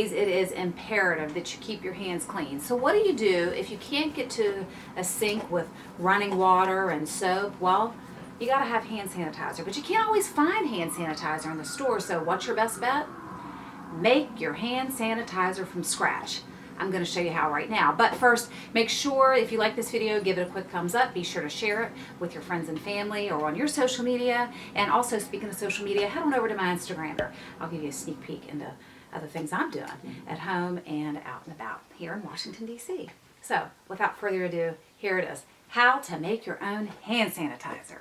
Nowadays, it is imperative that you keep your hands clean. So what do you do if you can't get to a sink with running water and soap? Well, you gotta have hand sanitizer, but you can't always find hand sanitizer in the store, so what's your best bet? Make your hand sanitizer from scratch. I'm going to show you how right now. But first, make sure if you like this video, give it a quick thumbs up. Be sure to share it with your friends and family or on your social media. And also, speaking of social media, head on over to my Instagram. I'll give you a sneak peek into other things I'm doing at home and out and about here in Washington, D.C. So, without further ado, here it is. How to make your own hand sanitizer.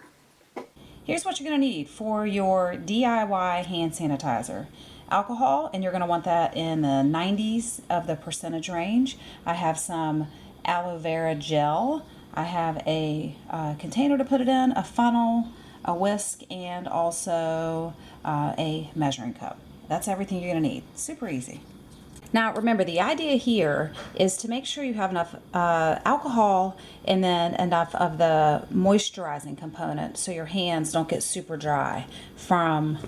Here's what you're going to need for your DIY hand sanitizer. Alcohol, and you're going to want that in the 90s of the percentage range. I have some aloe vera gel. I have a container to put it in, a funnel, a whisk, and also a measuring cup. That's everything you're going to need. Super easy. Now remember, the idea here is to make sure you have enough alcohol and then enough of the moisturizing component so your hands don't get super dry from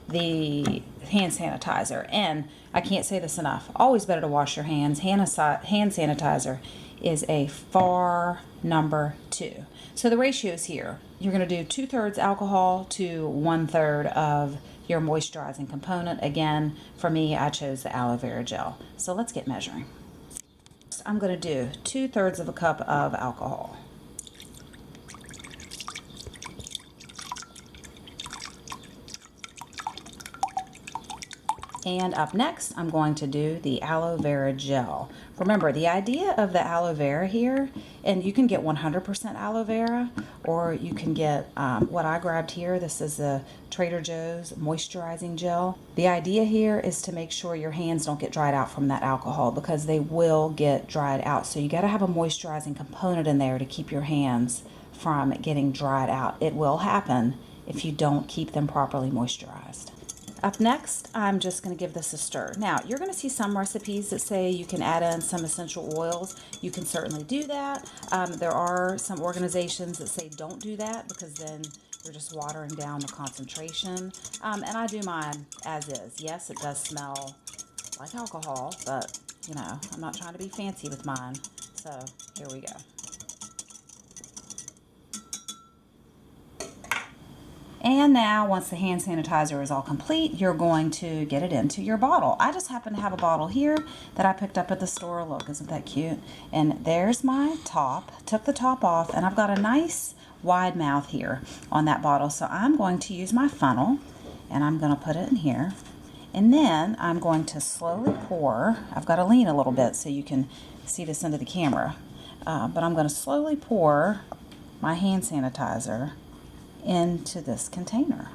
the hand sanitizer. And I can't say this enough, always better to wash your hands. Hand sanitizer is a far number 2. So the ratio is here. You're going to do 2/3 alcohol to 1/3 of your moisturizing component. Again, for me, I chose the aloe vera gel. So let's get measuring. I'm going to do 2/3 of a cup of alcohol. And up next, I'm going to do the aloe vera gel. Remember, the idea of the aloe vera here, and you can get 100% aloe vera, or you can get what I grabbed here. This is the Trader Joe's moisturizing gel. The idea here is to make sure your hands don't get dried out from that alcohol, because they will get dried out. So you got to have a moisturizing component in there to keep your hands from getting dried out. It will happen if you don't keep them properly moisturized. Up next, I'm just going to give this a stir. Now, you're going to see some recipes that say you can add in some essential oils. You can certainly do that. There are some organizations that say don't do that, because then you're just watering down the concentration. And I do mine as is. Yes, it does smell like alcohol, but, you know, I'm not trying to be fancy with mine. So, here we go. And now, once the hand sanitizer is all complete, you're going to get it into your bottle. I just happen to have a bottle here that I picked up at the store. Look, isn't that cute? And there's my top. Took the top off, and I've got a nice wide mouth here on that bottle. So I'm going to use my funnel, and I'm going to put it in here. And then I'm going to slowly pour. I've got to lean a little bit so you can see this into the camera. But I'm going to slowly pour my hand sanitizer into this container.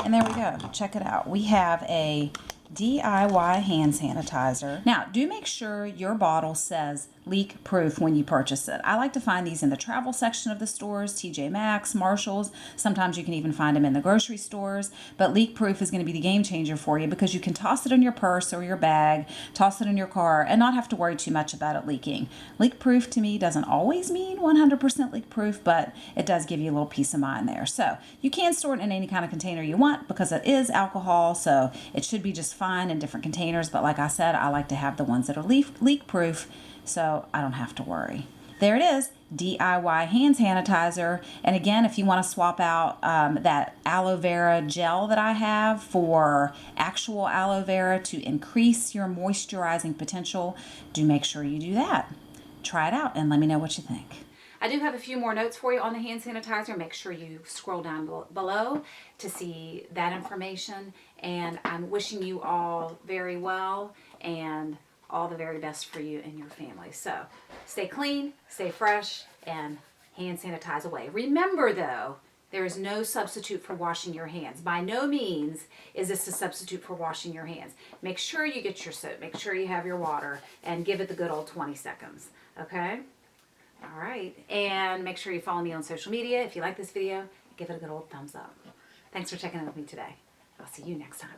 And there we go. Check it out. We have a DIY hand sanitizer. Now, do make sure your bottle says leak proof when you purchase it. I like to find these in the travel section of the stores, TJ Maxx, Marshalls. Sometimes you can even find them in the grocery stores. But leak proof is going to be the game changer for you, because you can toss it in your purse or your bag, toss it in your car, and not have to worry too much about it leaking. Leak proof to me doesn't always mean 100% leak proof, but it does give you a little peace of mind there. So you can store it in any kind of container you want, because it is alcohol, so it should be just fine in different containers. But like I said, I like to have the ones that are leak proof, so I don't have to worry. There it is, DIY hand sanitizer. And again, if you want to swap out that aloe vera gel that I have for actual aloe vera to increase your moisturizing potential, do make sure you do that. Try it out and let me know what you think. I do have a few more notes for you on the hand sanitizer. Make sure you scroll down below to see that information. And I'm wishing you all very well and all the very best for you and your family. So stay clean, stay fresh, and hand sanitize away. Remember though, there is no substitute for washing your hands. By no means is this a substitute for washing your hands. Make sure you get your soap, make sure you have your water, and give it the good old 20 seconds, okay? All right, and make sure you follow me on social media. If you like this video, give it a good old thumbs up. Thanks for checking in with me today. I'll see you next time.